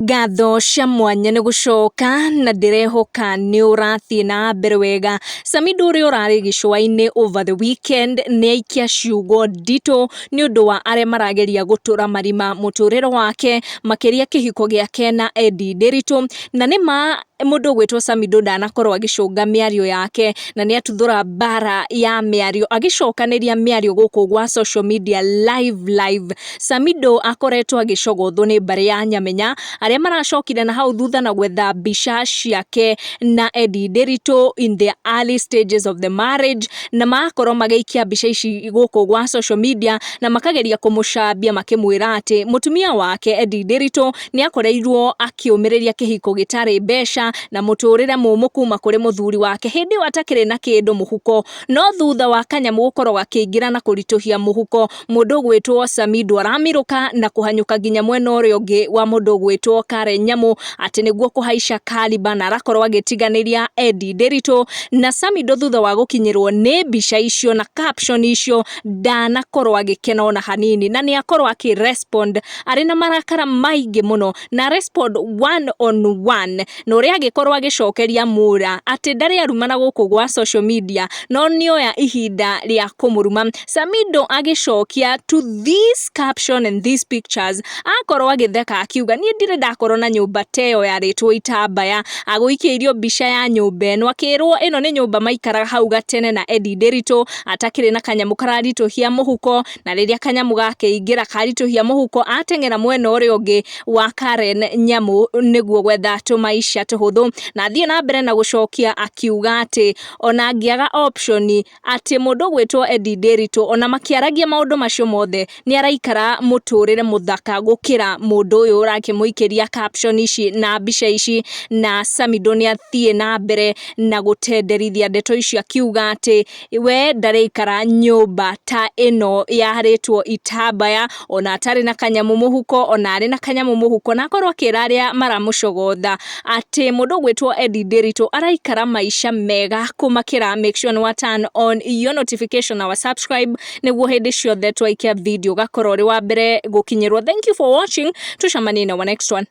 Ngatho cia mwanya nĩ gũcoka na ndĩrehoka nĩ ũrathiĩ na mbere wega. SAMIDOH ũrĩa ũrarĩ gĩcũa-inĩ over the weekend nĩ aikia ciugo nditũ nĩ ũndũ wa arĩa marageria gũtũra marima mũtũrĩre wake makĩria kĩhiko gĩake na NDETO, na nĩma mũndũ gwĩtwo SAMIDOH ndanakorwo agĩcũnga mĩario yake na nĩ atuthũra bara ya mĩario agĩcokanĩria mĩario gũkũ gwa social media live. SAMIDOH akoretwo agĩcogothwo nĩ mbarĩ ya Nyamenya arĩa maracokire na hau thutha na gwetha mbica ciake na NDETO in the early stages of the marriage, na makorwo magĩikia mbica ici gũkũ gwa social media na makageria kũmũcambia makĩmwĩra atĩ mũtumia wake NDETO nĩ akoreirwo akĩũmĩrĩria kĩhiko gĩtarĩ mbeca na mũtũrĩre mũmũ kuma kũrĩ mũthuri wake hĩndĩ ĩyo atakĩrĩ na kĩndũ mũhuko, no thutha wa kanyamũ gũkorwo gakĩingĩra na kũritũhia mũhuko, mũndũ gwĩtwo SAMIDOH aramirũka na kũhanyũka nginya mwena ũrĩa ũngĩ wa mũndũ gwĩtwo Karen Nyamu atĩ nĩguo kũhaica kaliba na arakorwo agĩtiganĩria NDETO, na SAMIDOH thutha wa gũkinyĩrwo nĩ mbica icio na caption icio ndanakorwo agĩkena ona hanini, na nĩ akorwo akĩrespond arĩ na marakara maingĩ mũno na respond one on one, na ũrĩa agĩkorwo agĩcokeria mũra atĩ ndarĩ arumana gũkũ gwa social media no nĩoya ihinda rĩa kũmũruma. SAMIDOH agĩcokia to this caption and these pictures akorwo agĩtheka akiuga niĩ ndirĩ ndakorwo na nyũmba teyo yarĩtwo itambaya, agũikĩirio mbica ya nyũmba ĩno akĩrwo ĩno nĩ nyũmba maikaraga hau gatene na NDETO atakĩrĩ na kanyamũ kararitũhia mũhuko, na rĩrĩa kanyamũ gakĩingĩra karitũhia mũhuko ateng'era mwena ũrĩa ũngĩ wa Karen Nyamu nĩguo gwetha tũmaica tũhũthũ, na thiĩ na mbere na gũcokia akiuga atĩ ona angĩaga option atĩ mũndũ gwĩtwo NDETO ona makĩaragia maũndũ macio mothe nĩ araikara mũtũrĩre mũthaka gũkĩra mũndũ ũyũ ũrakĩmũikĩria caption ici na mbica ici, na SAMIDOH nĩ athiĩ na mbere na gũtenderithia ndeto icio akiuga atĩ we ndaraikara nyũmba ta ĩno yarĩtwo itambaya ona atarĩ na kanyamũ mũhuko ona arĩ na kanyamũ mũhuko, na akorwo akĩra arĩa maramũcogotha atĩ mũndũ gwĩtwo NDETO araikara maica mega kũmakĩra. Make sure nĩ wa turn on your notification na wa subscribe nĩguo hĩndĩ ciothe twaikia video gakorwo ũrĩ wa mbere gũkinyĩrwo. Thank you for watching, tucemanie na our next one.